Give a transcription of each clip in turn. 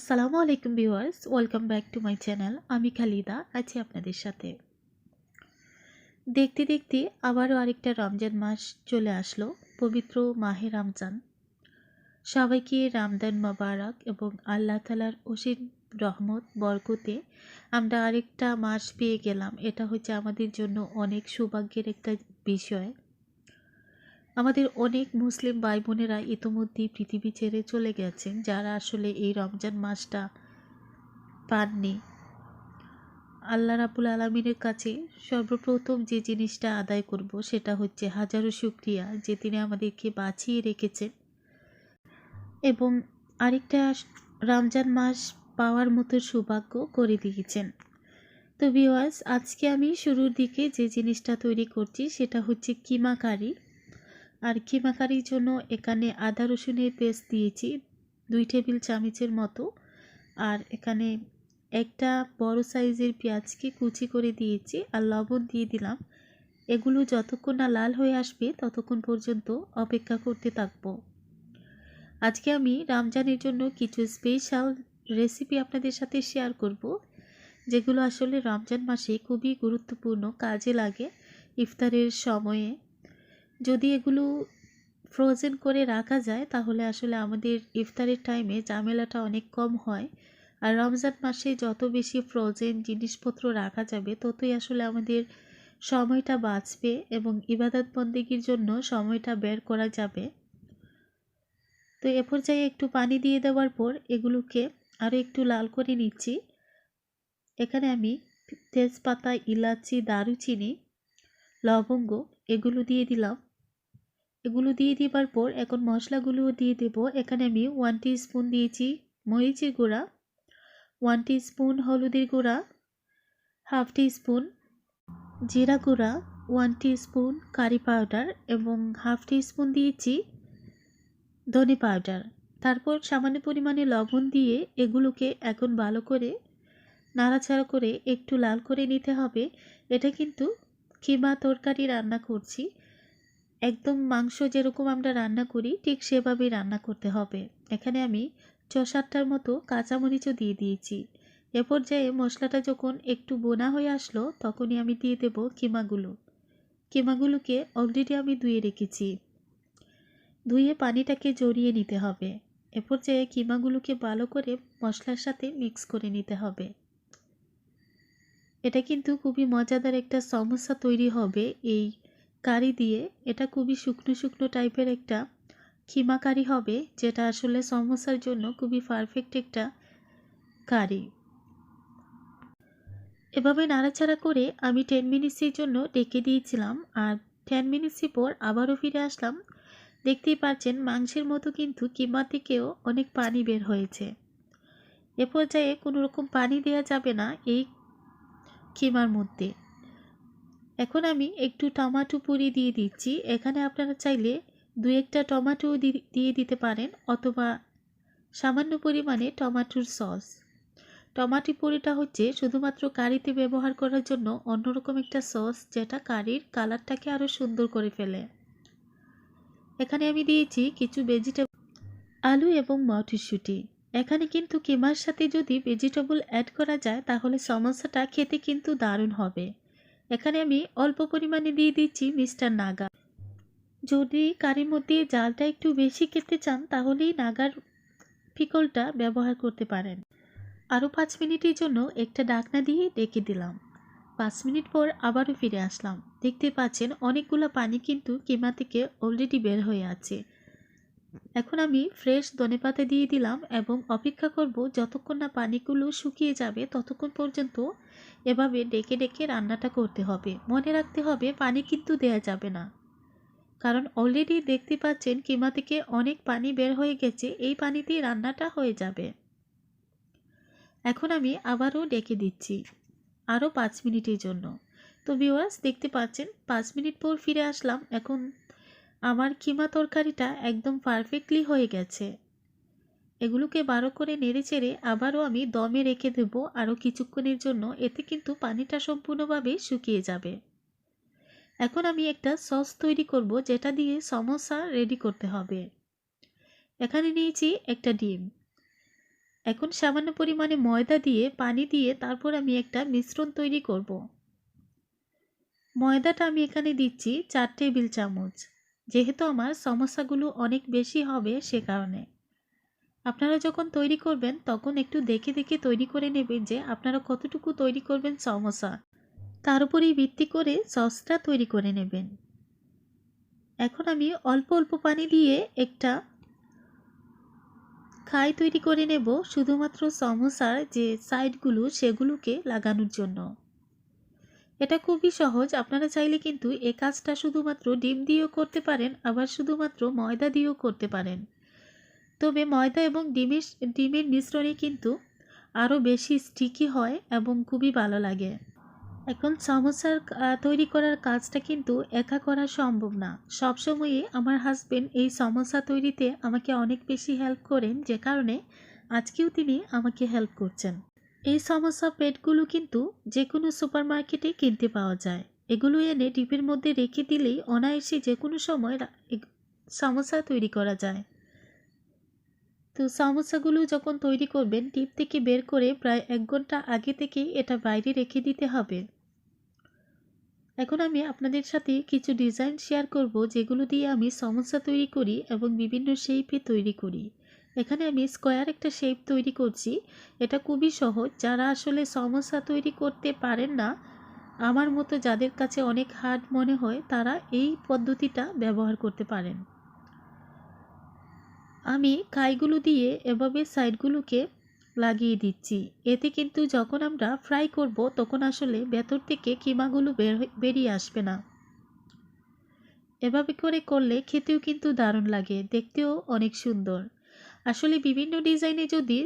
আসসালামু আলাইকুম viewers, welcome back to my channel. আমি খালিদা আছি আপনাদের সাথে। দেখতে দেখতে আবারও আরেকটা রমজান মাস চলে আসলো, পবিত্র মাহে রমজান। সবাইকে রমজান মোবারক এবং আল্লাহ তাআলার অসীম রহমত বরকতে আমরা আরেকটা মাস পেয়ে গেলাম। এটা হচ্ছে আমাদের জন্য অনেক সৌভাগ্যের একটা বিষয়। আমাদের অনেক মুসলিম ভাই বোনেরা ইতোমধ্যেই পৃথিবী ছেড়ে চলে গেছেন, যারা আসলে এই রমজান মাসটা পাননি। আল্লাহ রাব্বুল আলামিনের কাছে সর্বপ্রথম যে জিনিসটা আদায় করব সেটা হচ্ছে হাজারো শুকরিয়া যে তিনি আমাদেরকে বাঁচিয়ে রেখেছেন এবং আরেকটা রমজান মাস পাওয়ার মতো সৌভাগ্য করে দিয়েছেন। তো ভিউয়ার্স, আজকে আমি শুরুর দিকে যে জিনিসটা তৈরি করছি সেটা হচ্ছে কিমা কারি। আর কিমা কারির জন্য এখানে আদা রসুনের পেস্ট দিয়েছি 2 টেবিল চামচের মতো। আর এখানে একটা বড় সাইজের পেঁয়াজকে কুচি করে দিয়েছি আর লবণ দিয়ে দিলাম। এগুলো যতক্ষণ না লাল হয়ে আসবে ততক্ষণ পর্যন্ত অপেক্ষা করতে থাকবো। আজকে আমি রমজানের জন্য কিছু স্পেশাল রেসিপি আপনাদের সাথে শেয়ার করব, যেগুলো আসলে রমজান মাসে খুবই গুরুত্বপূর্ণ কাজে লাগে ইফতারের সময়ে। যদি এগুলো ফ্রোজেন করে রাখা যায় তাহলে আসলে আমাদের ইফতারের টাইমে ঝামেলাটা অনেক কম হয়। আর রমজান মাসে যত বেশি ফ্রোজেন জিনিসপত্র রাখা যাবে ততই আসলে আমাদের সময়টা বাঁচবে এবং ইবাদত বন্দেগীর জন্য সময়টা বের করা যাবে। তো এ পর্যায়ে একটু পানি দিয়ে দেওয়ার পর এগুলোকে আরও একটু লাল করে নিচ্ছি। এখানে আমি তেজপাতা, ইলাচি, দারুচিনি, লবঙ্গ এগুলো দিয়ে দিলাম। এগুলো দিয়ে দেওয়ার পর এখন মশলাগুলোও দিয়ে দেব। এখানে আমি 1 টিস্পুন দিয়েছি মরিচের গুঁড়া, 1 টিস্পুন হলুদের গুঁড়া, হাফ টিস্পুন জিরা গুঁড়া, 1 টিস্পুন কারি পাউডার এবং হাফ টিস্পুন দিয়েছি ধনে পাউডার। তারপর সামান্য পরিমাণে লবণ দিয়ে এগুলোকে এখন ভালো করে নাড়াচাড়া করে একটু লাল করে নিতে হবে। এটা কিন্তু কিমা তরকারি রান্না করছি, একদম মাংস যেরকম আমরা রান্না করি ঠিক সেভাবেই রান্না করতে হবে। এখানে আমি 6-7টার মতো কাঁচামরিচও দিয়ে দিয়েছি। এ পর্যায়ে মশলাটা যখন একটু বোনা হয়ে আসলো তখনই আমি দিয়ে দেব কিমাগুলোকে অলরেডি আমি ধুয়ে রেখেছি। ধুয়ে পানিটাকে জড়িয়ে নিতে হবে। এ পর্যায়ে কিমাগুলোকে ভালো করে মশলার সাথে মিক্স করে নিতে হবে। এটা কিন্তু খুবই মজাদার একটা সমোসা তৈরি হবে এই কারি দিয়ে। এটা খুবই শুকনো শুকনো টাইপের একটা কিমা কারি হবে, যেটা আসলে সমোসার জন্য খুবই পারফেক্ট একটা কারি। এভাবে নাড়াচাড়া করে আমি 10 মিনিটসের জন্য ঢেকে দিয়েছিলাম। আর 10 মিনিটসের পর আবারও ফিরে আসলাম। দেখতেই পাচ্ছেন মাংসের মতো কিন্তু কিমা থেকেও অনেক পানি বের হয়েছে। এ পর্যায়ে কোনো রকম পানি দেওয়া যাবে না এই কিমার মধ্যে। এখন আমি একটু টমেটো পুরি দিয়ে দিচ্ছি। এখানে আপনারা চাইলে 2-1টা টমেটো দিয়ে দিতে পারেন অথবা সামান্য পরিমাণে টমেটোর সস। টমেটো পুরিটা হচ্ছে শুধুমাত্র কারিতে ব্যবহার করার জন্য অন্যরকম একটা সস, যেটা কারির কালারটাকে আরও সুন্দর করে ফেলে। এখানে আমি দিয়েছি কিছু ভেজিটেবল, আলু এবং মটরশুঁটি। এখানে কিন্তু কিমার সাথে যদি ভেজিটেবল অ্যাড করা যায় তাহলে সমোসাটা খেতে কিন্তু দারুণ হবে। এখানে আমি অল্প পরিমাণে দিয়ে দিচ্ছি মিস্টার নাগা। যদি কারির মধ্যে জালটা একটু বেশি খেতে চান তাহলেই নাগার পিকলটা ব্যবহার করতে পারেন। আরও 5 মিনিটের জন্য একটা ঢাকনা দিয়ে ঢেকে দিলাম। 5 মিনিট পর আবারও ফিরে আসলাম। দেখতে পাচ্ছেন অনেকগুলো পানি কিন্তু কিমা থেকে অলরেডি বের হয়ে আছে। এখন আমি ফ্রেশ ধনেপাতা দিয়ে দিলাম এবং অপেক্ষা করব যতক্ষণ না পানিগুলো শুকিয়ে যাবে ততক্ষণ পর্যন্ত এভাবে ডেকে ডেকে রান্নাটা করতে হবে। মনে রাখতে হবে পানি কিন্তু দেয়া যাবে না, কারণ অলরেডি দেখতে পাচ্ছেন কিমা থেকে অনেক পানি বের হয়ে গেছে, এই পানিতেই রান্নাটা হয়ে যাবে। এখন আমি আবারও ডেকে দিচ্ছি আরও 5 মিনিটের জন্য। তো ভিউয়ার্স, দেখতে পাচ্ছেন 5 মিনিট পর ফিরে আসলাম। এখন আমার কিমা তরকারিটা একদম পারফেক্টলি হয়ে গেছে। এগুলোকে বারো করে নেড়েচেড়ে আবারও আমি দমে রেখে দেব আরও কিছুক্ষণের জন্য। এতে কিন্তু পানিটা সম্পূর্ণভাবে শুকিয়ে যাবে। এখন আমি একটা সস তৈরি করব, যেটা দিয়ে সমোসা রেডি করতে হবে। এখানে নিয়েছি একটা ডিম। এখন সামান্য পরিমাণে ময়দা দিয়ে পানি দিয়ে তারপর আমি একটা মিশ্রণ তৈরি করব। ময়দাটা আমি এখানে দিচ্ছি 4 টেবিল চামচ। যেহেতু আমার সমোসাগুলো অনেক বেশি হবে সে কারণে। আপনারা যখন তৈরি করবেন তখন একটু দেখে দেখে তৈরি করে নেবেন যে আপনারা কতটুকু তৈরি করবেন সমোসা। তার উপরেই ভিত্তি করে সসটা তৈরি করে নেবেন। এখন আমি অল্প অল্প পানি দিয়ে একটা খাই তৈরি করে নেব শুধুমাত্র সমোসার যে সাইডগুলো সেগুলোকে লাগানোর জন্য। এটা খুবই সহজ। আপনারা চাইলে কিন্তু এই কাজটা শুধুমাত্র ডিম দিয়েও করতে পারেন, আবার শুধুমাত্র ময়দা দিয়েও করতে পারেন। তবে ময়দা এবং ডিমের মিশ্রণে কিন্তু আরও বেশি স্টিকি হয় এবং খুবই ভালো লাগে। এখন সমোসার তৈরি করার কাজটা কিন্তু একা করা সম্ভব না। সবসময়ই আমার হাজবেন্ড এই সমোসা তৈরিতে আমাকে অনেক বেশি হেল্প করেন, যে কারণে আজকেও তিনি আমাকে হেল্প করছেন। এই সমোসা প্লেটগুলো কিন্তু যে কোনো সুপার মার্কেটে কিনতে পাওয়া যায়। এগুলো এনে ডিপের মধ্যে রেখে দিলেই অনায়াসে যে কোনো সময় সমোসা তৈরি করা যায়। তো সমোসাগুলো যখন তৈরি করবেন ডিপ থেকে বের করে প্রায় 1 ঘন্টা আগে থেকেই এটা বাইরে রেখে দিতে হবে। এখন আমি আপনাদের সাথে কিছু ডিজাইন শেয়ার করব যেগুলো দিয়ে আমি সমোসা তৈরি করি এবং বিভিন্ন শেপে তৈরি করি। এখানে আমি স্কোয়ার একটা শেপ তৈরি করছি। এটা খুবই সহজ। যারা আসলে সমোসা তৈরি করতে পারেন না, আমার মতো যাদের কাছে অনেক হার্ড মনে হয়, তারা এই পদ্ধতিটা ব্যবহার করতে পারেন। আমি কাইগুলো দিয়ে এভাবে সাইডগুলোকে লাগিয়ে দিচ্ছি। এতে কিন্তু যখন আমরা ফ্রাই করব তখন আসলে ভেতর থেকে কিমাগুলো বেরিয়ে আসবে না। এভাবে করে করলে খেতেও কিন্তু দারুণ লাগে, দেখতেও অনেক সুন্দর। আসলে বিভিন্ন ডিজাইনে যদি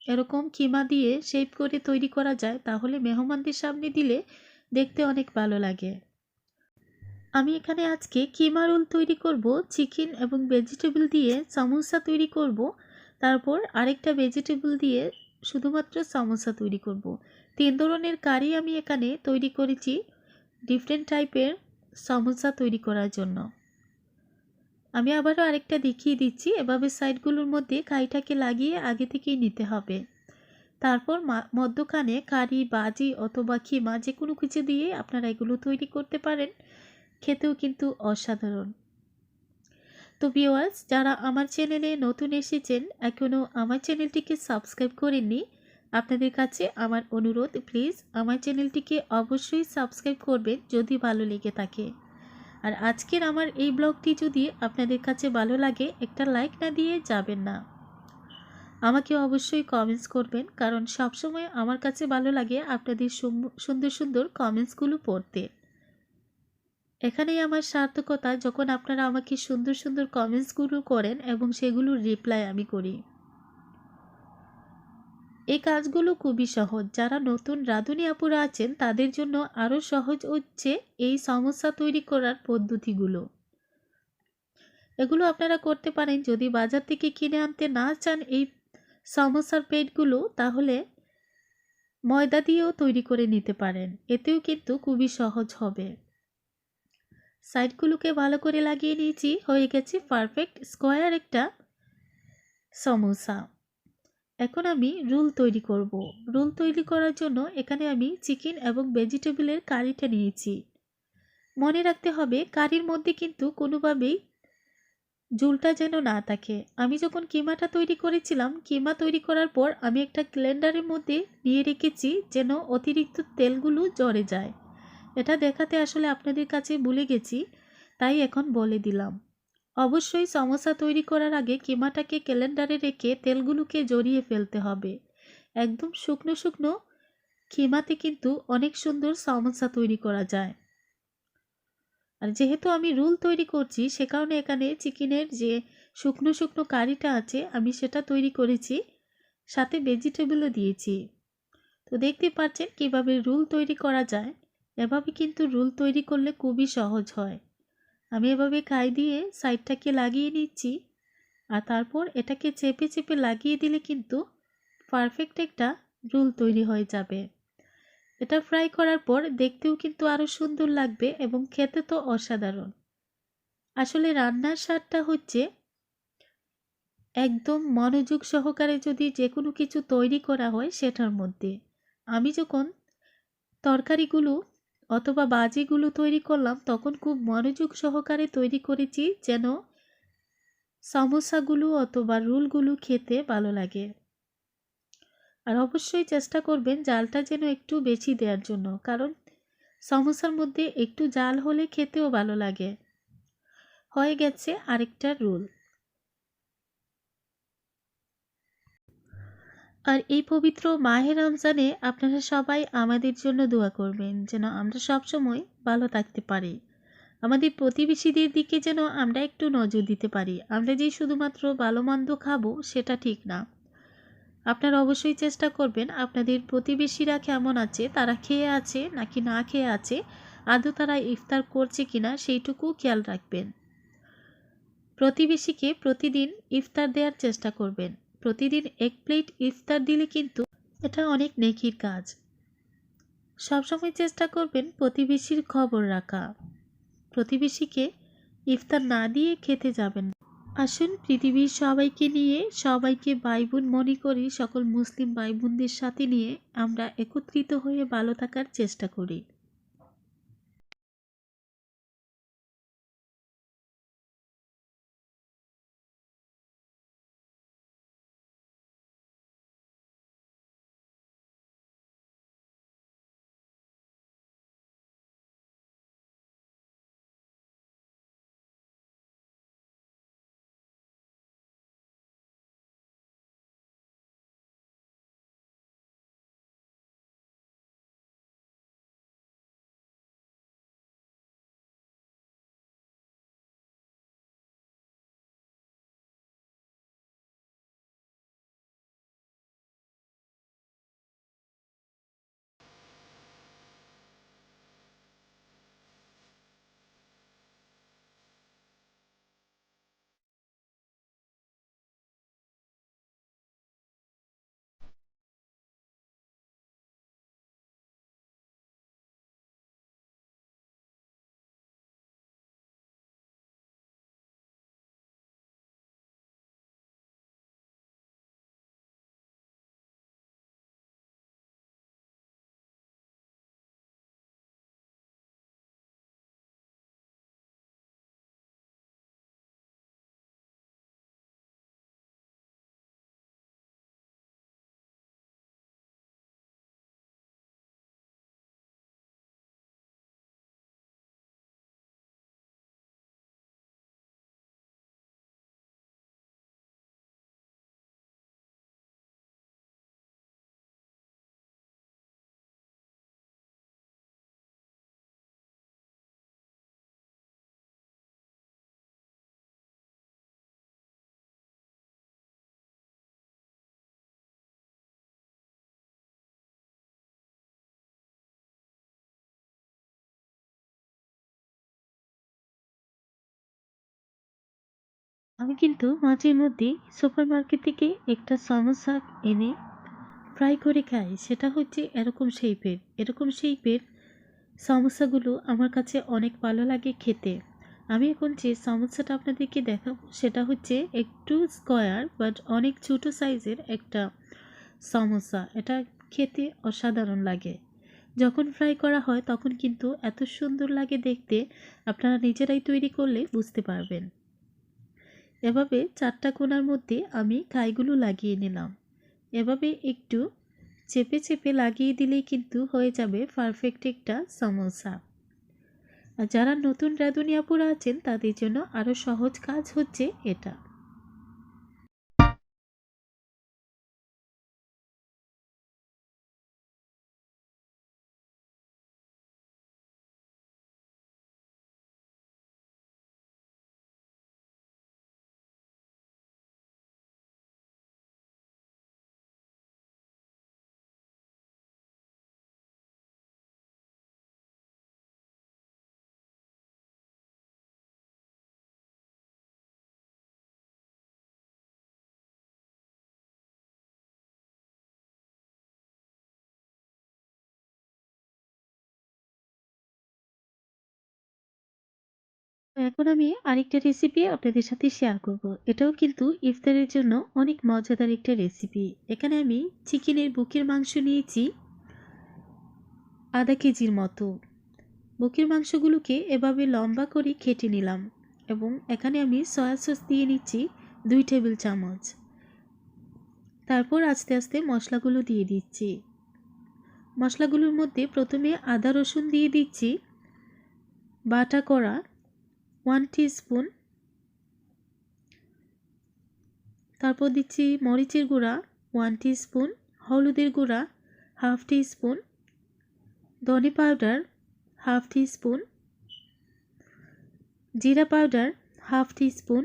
এরকম কিমা দিয়ে শেপ করে তৈরি করা যায় তাহলে মেহমানদের সামনে দিলে দেখতে অনেক ভালো লাগে। আমি এখানে আজকে কিমা রোল তৈরি করব, চিকেন এবং ভেজিটেবল দিয়ে সমোসা তৈরি করব, তারপর আরেকটা ভেজিটেবল দিয়ে শুধুমাত্র সমোসা তৈরি করব। 3 ধরনের কারি আমি এখানে তৈরি করেছি ডিফারেন্ট টাইপের সমোসা তৈরি করার জন্য। আমি আবারও আরেকটা দেখিয়ে দিচ্ছি। এভাবে সাইডগুলোর মধ্যে কাইটাকে লাগিয়ে আগে থেকেই নিতে হবে। তারপর মধ্যখানে কারি, বাজি অথবা কিমা যে কোনো কিছু দিয়ে আপনারা এগুলো তৈরি করতে পারেন। খেতেও কিন্তু অসাধারণ। তো ভিউয়ার্স, যারা আমার চ্যানেলে নতুন এসেছেন, এখনও আমার চ্যানেলটিকে সাবস্ক্রাইব করেননি, আপনাদের কাছে আমার অনুরোধ, প্লিজ আমার চ্যানেলটিকে অবশ্যই সাবস্ক্রাইব করবেন যদি ভালো লেগে থাকে। আর আজকের আমার এই ব্লগটি যদি আপনাদের কাছে ভালো লাগে, একটা লাইক না দিয়ে যাবেন না। আমাকে অবশ্যই কমেন্টস করবেন, কারণ সবসময় আমার কাছে ভালো লাগে আপনাদের সুন্দর সুন্দর কমেন্টসগুলো পড়তে। এখানেই আমার সার্থকতা, যখন আপনারা আমাকে সুন্দর সুন্দর কমেন্টসগুলো করেন এবং সেগুলোর রিপ্লাই আমি করি। এই কাজগুলো খুবই সহজ। যারা নতুন রাঁধুনি আপুরা আছেন তাদের জন্য আরও সহজ হচ্ছে এই সমোসা তৈরি করার পদ্ধতিগুলো। এগুলো আপনারা করতে পারেন। যদি বাজার থেকে কিনে আনতে না চান এই সমোসার প্লেটগুলো, তাহলে ময়দা দিয়েও তৈরি করে নিতে পারেন। এতেও কিন্তু খুবই সহজ হবে। সাইডগুলোকে ভালো করে লাগিয়ে নিয়েছি, হয়ে গেছে পারফেক্ট স্কোয়ার একটা সমোসা। এখন আমি রোল তৈরি করব। রোল তৈরি করার জন্য এখানে আমি চিকেন এবং ভেজিটেবলের কারিটা নিয়েছি। মনে রাখতে হবে কারির মধ্যে কিন্তু কোনোভাবেই ঝোলটা যেন না থাকে। আমি যখন কিমাটা তৈরি করেছিলাম, কিমা তৈরি করার পর আমি একটা ব্লেন্ডারের মধ্যে নিয়ে রেখেছি যেন অতিরিক্ত তেলগুলো ঝরে যায়। এটা দেখাতে আসলে আপনাদের কাছে ভুলে গেছি, তাই এখন বলে দিলাম। অবশ্যই সমোসা তৈরি করার আগে কিমাটাকে ক্যালেন্ডারে রেখে তেলগুলোকে জড়িয়ে ফেলতে হবে। একদম শুকনো শুকনো কিমাতে কিন্তু অনেক সুন্দর সমোসা তৈরি করা যায়। আর যেহেতু আমি রোল তৈরি করছি সে কারণে এখানে চিকেনের যে শুকনো শুকনো কারিটা আছে আমি সেটা তৈরি করেছি, সাথে ভেজিটেবলও দিয়েছি। তো দেখতে পাচ্ছেন কিভাবে রোল তৈরি করা যায়। এভাবে কিন্তু রোল তৈরি করলে খুবই সহজ হয়। আমি এভাবে কাই দিয়ে সাইডটাকে লাগিয়ে নিচ্ছি, আর তারপর এটাকে চেপে চেপে লাগিয়ে দিলে কিন্তু পারফেক্ট একটা রোল তৈরি হয়ে যাবে। এটা ফ্রাই করার পর দেখতেও কিন্তু আরও সুন্দর লাগবে এবং খেতে তো অসাধারণ। আসলে রান্নার স্বাদটা হচ্ছে একদম মনোযোগ সহকারে যদি যে কোনো কিছু তৈরি করা হয় সেটার মধ্যে। আমি যখন তরকারিগুলো অথবা ভাজিগুলো তৈরি করলাম তখন খুব মনোযোগ সহকারে তৈরি করেছি যেন সমোসাগুলো অথবা রোলগুলো খেতে ভালো লাগে। আর অবশ্যই চেষ্টা করবেন জালটা যেন একটু বেশি দেওয়ার জন্য, কারণ সমোসার মধ্যে একটু জাল হলে খেতেও ভালো লাগে। হয়ে গেছে আরেকটা রোল। আর এই পবিত্র মাহে রমজানে আপনারা সবাই আমাদের জন্য দোয়া করবেন যেন আমরা সবসময় ভালো থাকতে পারি। আমাদের প্রতিবেশীদের দিকে যেন আমরা একটু নজর দিতে পারি। আমরা যে শুধুমাত্র ভালো মন্দ খাবো সেটা ঠিক না। আপনারা অবশ্যই চেষ্টা করবেন আপনাদের প্রতিবেশীরা কেমন আছে, তারা খেয়ে আছে নাকি না খেয়ে আছে, আদৌ তারা ইফতার করছে কিনা সেইটুকু খেয়াল রাখবেন। প্রতিবেশীকে প্রতিদিন ইফতার দেওয়ার চেষ্টা করবেন। প্রতিদিন এক প্লেট ইফতার দিলে কিন্তু এটা অনেক নেকির কাজ। সবসময় চেষ্টা করবেন প্রতিবেশীর খবর রাখা। প্রতিবেশীকে ইফতার না দিয়ে খেতে যাবেন না। আসুন পৃথিবীর সবাইকে নিয়ে, সবাইকে ভাই বোন মনে করি, সকল মুসলিম ভাই বোনদের সাথে নিয়ে আমরা একত্রিত হয়ে ভালো থাকার চেষ্টা করি। আমি কিন্তু মাঝে মধ্যে সুপার মার্কেট থেকে একটা সমোসা এনে ফ্রাই করে খাই। সেটা হচ্ছে এরকম শেপের সমোসাগুলো আমার কাছে অনেক ভালো লাগে খেতে। আমি এখন যে সমোসাটা আপনাদেরকে দেখাবো সেটা হচ্ছে একটু স্কোয়ার বাট অনেক ছোট সাইজের একটা সমোসা। এটা খেতে অসাধারণ লাগে। যখন ফ্রাই করা হয় তখন কিন্তু এত সুন্দর লাগে দেখতে, আপনারা নিজেরাই তৈরি করলে বুঝতে পারবেন। এভাবে 4টা কোণার মধ্যে আমি কাইগুলো লাগিয়ে নিলাম। এভাবে একটু চেপে চেপে লাগিয়ে দিলেই কিন্তু হয়ে যাবে পারফেক্ট একটা সমোসা। আর যারা নতুন রাঁধুনি আপুরা আছেন তাদের জন্য আরও সহজ কাজ হচ্ছে এটা। এখন আমি আরেকটা রেসিপি আপনাদের সাথে শেয়ার করব। এটাও কিন্তু ইফতারের জন্য অনেক মজাদার একটা রেসিপি। এখানে আমি চিকেনের বুকের মাংস নিয়েছি আধা কেজির মতো। বুকের মাংসগুলোকে এভাবে লম্বা করে কেটে নিলাম এবং এখানে আমি সয়া সস দিয়ে নিচ্ছি 2 টেবিল চামচ। তারপর আস্তে আস্তে মশলাগুলো দিয়ে দিচ্ছি। মশলাগুলোর মধ্যে প্রথমে আদা রসুন দিয়ে দিচ্ছি বাটা করা 1 টিস্পুন। তারপর দিচ্ছি মরিচের গুঁড়া 1 টিস্পুন, হলুদের গুঁড়া 1/2 টিস্পুন, ধনে পাউডার 1/2 টিস্পুন, জিরা powder 1/2 teaspoon,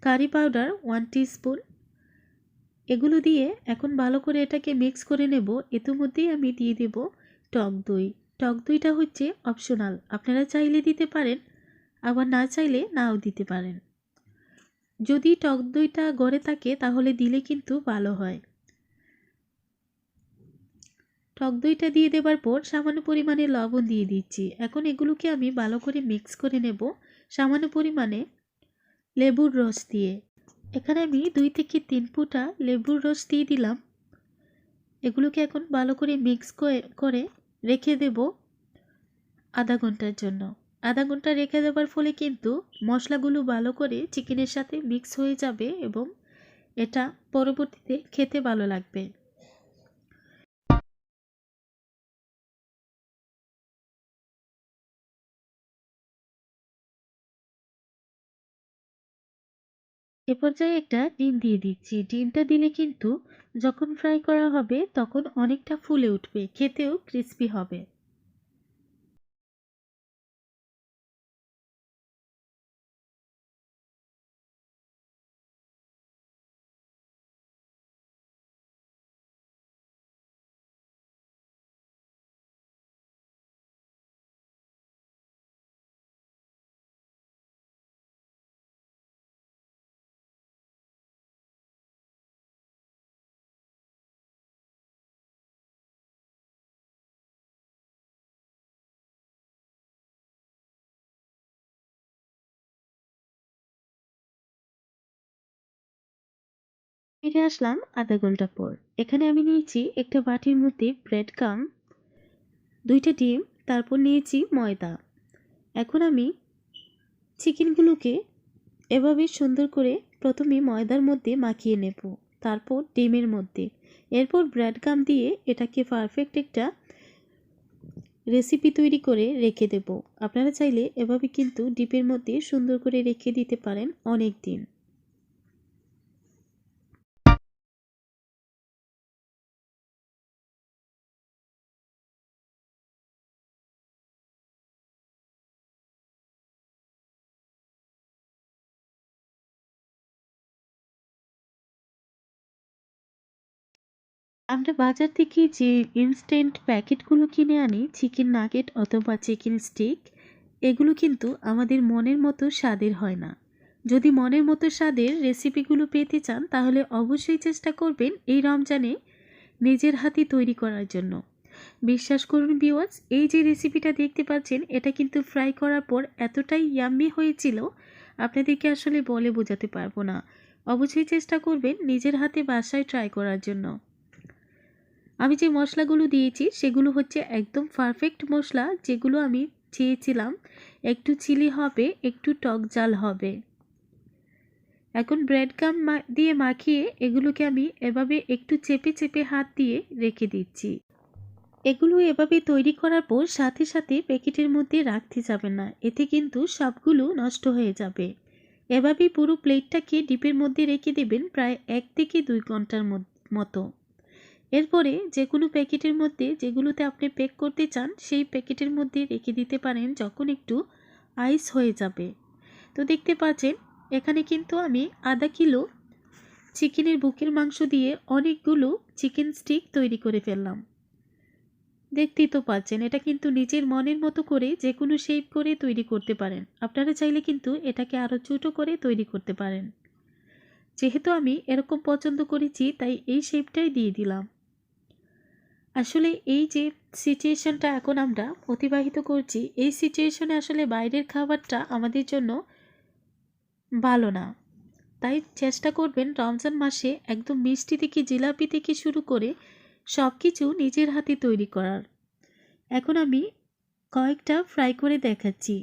curry powder 1 teaspoon. এগুলো দিয়ে এখন ভালো করে এটাকে মিক্স করে নেব। ইতিমধ্যেই আমি দিয়ে দেব টক দই। টক দইটা হচ্ছে অপশনাল, আপনারা চাইলে দিতে পারেন, আবার না চাইলে নাও দিতে পারেন। যদি টক দইটা ঘরে থাকে তাহলে দিলে কিন্তু ভালো হয়। টক দইটা দিয়ে দেবার পর সামান্য পরিমাণে লবণ দিয়ে দিচ্ছি। এখন এগুলোকে আমি ভালো করে মিক্স করে নেব সামান্য পরিমাণে লেবুর রস দিয়ে। এখানে আমি 2 থেকে 3 ফোঁটা লেবুর রস দিয়ে দিলাম। এগুলোকে এখন ভালো করে মিক্স করে রেখে দেব আধা ঘন্টার জন্য। আধা ঘন্টা রেখে দেওয়ার ফলে কিন্তু মশলাগুলো ভালো করে চিকেনের সাথে মিক্স হয়ে যাবে এবং এটা পরবর্তীতে খেতে ভালো লাগবে। এ পর্যায়ে একটা ডিম দিয়ে দিচ্ছি। ডিমটা দিলে কিন্তু যখন ফ্রাই করা হবে তখন অনেকটা ফুলে উঠবে, খেতেও ক্রিস্পি হবে। ফিরে আসলাম আধা ঘন্টা পর। এখানে আমি নিয়েছি একটা বাটির মধ্যে ব্রেড ক্রাম্ব, 2টা ডিম, তারপর নিয়েছি ময়দা। এখন আমি চিকেনগুলোকে এভাবে সুন্দর করে প্রথমে ময়দার মধ্যে মাখিয়ে নেব, তারপর ডিমের মধ্যে, এরপর ব্রেড ক্রাম্ব দিয়ে এটাকে পারফেক্ট একটা রেসিপি তৈরি করে রেখে দেব। আপনারা চাইলে এভাবে কিন্তু ডিপের মধ্যে সুন্দর করে রেখে দিতে পারেন অনেক দিন। আমরা বাজার থেকে যে ইনস্ট্যান্ট প্যাকেটগুলো কিনে আনি চিকেন নাগেট অথবা চিকেন স্টিক, এগুলো কিন্তু আমাদের মনের মতো স্বাদের হয় না। যদি মনের মতো স্বাদের রেসিপিগুলো পেতে চান তাহলে অবশ্যই চেষ্টা করবেন এই রমজানে নিজের হাতে তৈরি করার জন্য। বিশ্বাস করুন ভিউয়ার্স, এই যে রেসিপিটা দেখতে পাচ্ছেন এটা কিন্তু ফ্রাই করার পর এতটাই ইয়াম্মি হয়েছিল, আপনাদেরকে আসলে বলে বোঝাতে পারবো না। অবশ্যই চেষ্টা করবেন নিজের হাতে বাসায় ট্রাই করার জন্য। আমি যে মশলাগুলো দিয়েছি সেগুলো হচ্ছে একদম পারফেক্ট মশলা, যেগুলো আমি চেয়েছিলাম। একটু চিলি হবে, একটু টক ঝাল হবে। এখন ব্রেড ক্রাম্ব দিয়ে মাখিয়ে এগুলোকে আমি এভাবে একটু চেপে চেপে হাত দিয়ে রেখে দিচ্ছি। এগুলো এভাবে তৈরি করার পর সাথে সাথে প্যাকেটের মধ্যে রাখতে যাবেন না, এতে কিন্তু সবগুলো নষ্ট হয়ে যাবে। এভাবেই পুরো প্লেটটাকে ডিপের মধ্যে রেখে দেবেন প্রায় 1 থেকে 2 ঘন্টার মতো। এরপরে যে কোনো প্যাকেটের মধ্যে যেগুলোতে আপনি প্যাক করতে চান সেই প্যাকেটের মধ্যে রেখে দিতে পারেন যখন একটু আইস হয়ে যাবে। তো দেখতে পাচ্ছেন এখানে কিন্তু আমি আধা কিলো চিকেনের বুকের মাংস দিয়ে অনেকগুলো চিকেন স্টিক তৈরি করে ফেললাম। দেখতেই তো পাচ্ছেন এটা কিন্তু নিজের মনের মতো করে যে কোনো শেপ করে তৈরি করতে পারেন। আপনারা চাইলে কিন্তু এটাকে আরও ছোটো করে তৈরি করতে পারেন। যেহেতু আমি এরকম পছন্দ করেছি তাই এই শেপটাই দিয়ে দিলাম। আসলে এই যে সিচুয়েশনটা এখন আমরা অতিবাহিত করছি, এই সিচুয়েশনে আসলে বাইরের খাবারটা আমাদের জন্য ভালো না। তাই চেষ্টা করবেন রমজান মাসে একদম মিষ্টি থেকে জিলাপি থেকে শুরু করে সব কিছু নিজের হাতে তৈরি করার। এখন আমি কয়েকটা ফ্রাই করে দেখাচ্ছি।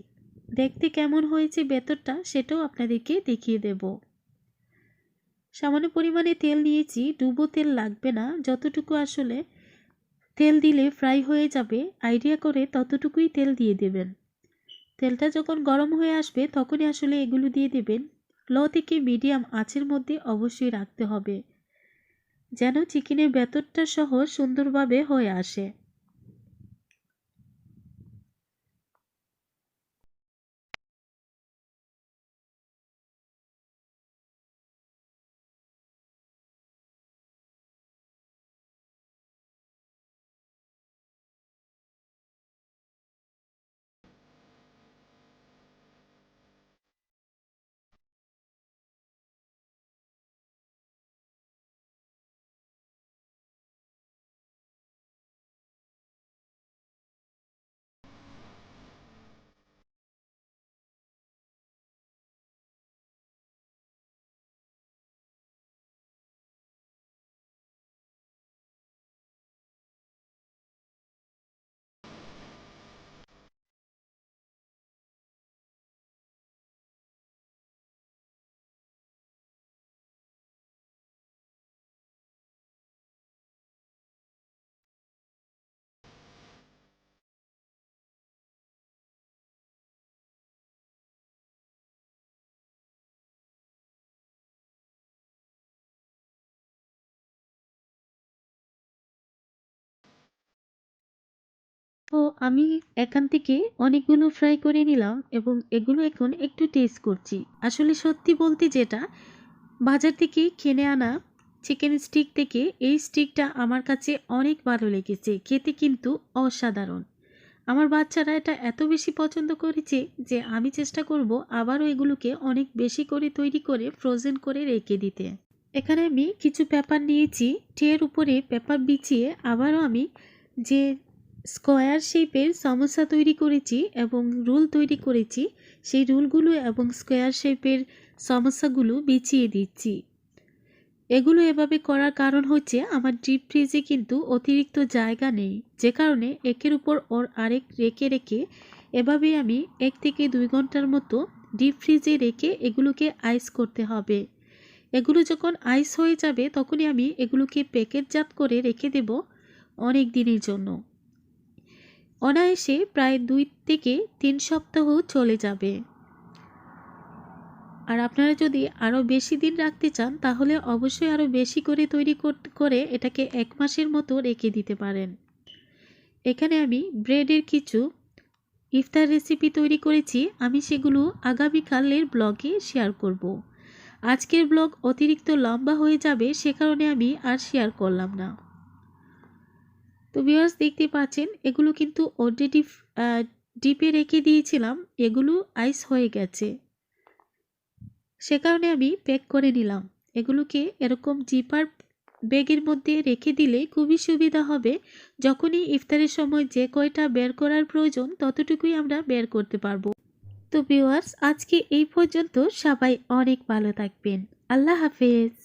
দেখতে কেমন হয়েছে ভেতরটা সেটাও আপনাদেরকে দেখিয়ে দেব। সামান্য পরিমাণে তেল নিয়েছি, ডুবো তেল লাগবে না, যতটুকু আসলে তেল দিলে ফ্রাই হয়ে যাবে আইডিয়া করে ততটুকুই তেল দিয়ে দেবেন। তেলটা যখন গরম হয়ে আসবে তখনই আসলে এগুলো দিয়ে দেবেন। লো থেকে মিডিয়াম আঁচের মধ্যে অবশ্যই রাখতে হবে, যেন চিকেনের ভেতরটা সহ সুন্দরভাবে হয়ে আসে। তো আমি এখান থেকে অনেকগুলো ফ্রাই করে নিলাম এবং এগুলো এখন একটু টেস্ট করছি। আসলে সত্যি বলতে যেটা বাজার থেকে কিনে আনা চিকেন স্টিক থেকে এই স্টিকটা আমার কাছে অনেক ভালো লেগেছে, খেতে কিন্তু অসাধারণ। আমার বাচ্চারা এটা এত বেশি পছন্দ করেছে যে আমি চেষ্টা করব আবারও এগুলোকে অনেক বেশি করে তৈরি করে ফ্রোজেন করে রেখে দিতে। এখানে আমি কিছু পেপার নিয়েছি, ট্রের উপরে পেপার বিছিয়ে আবারও আমি যে স্কোয়ার শেপের সমোসা তৈরি করেছি এবং রোল তৈরি করেছি, সেই রোলগুলো এবং স্কোয়ার শেপের সমোসাগুলো বিছিয়ে দিচ্ছি। এগুলো এভাবে করার কারণ হচ্ছে আমার ডিপ ফ্রিজে কিন্তু অতিরিক্ত জায়গা নেই, যে কারণে একের উপর ওর আরেক রেখে রেখে এভাবে আমি 1 থেকে 2 ঘন্টার মতো ডিপ ফ্রিজে রেখে এগুলোকে আইস করতে হবে। এগুলো যখন আইস হয়ে যাবে তখনই আমি এগুলোকে প্যাকেটজাত করে রেখে দেব অনেক দিনের জন্য। অনায়াসে প্রায় 2 থেকে 3 সপ্তাহ চলে যাবে। আর আপনারা যদি আরও বেশি দিন রাখতে চান তাহলে অবশ্যই আরও বেশি করে তৈরি করে এটাকে 1 মাসের মতো রেখে দিতে পারেন। এখানে আমি ব্রেডের কিছু ইফতার রেসিপি তৈরি করেছি, আমি সেগুলো আগামীকালের ব্লগে শেয়ার করব। আজকের ব্লগ অতিরিক্ত লম্বা হয়ে যাবে, সে কারণে আমি আর শেয়ার করলাম না। তো ভিউয়ার্স দেখতে পাচ্ছেন এগুলো কিন্তু অলরেডি ডিপে রেখে দিয়েছিলাম, এগুলো আইস হয়ে গেছে, সে কারণে আমি প্যাক করে নিলাম। এগুলোকে এরকম জিপার ব্যাগের মধ্যে রেখে দিলে খুবই সুবিধা হবে, যখনই ইফতারের সময় যে কয়টা বের করার প্রয়োজন ততটুকুই আমরা বের করতে পারবো। তো ভিউয়ার্স আজকে এই পর্যন্ত, সবাই অনেক ভালো থাকবেন। আল্লাহ হাফেজ।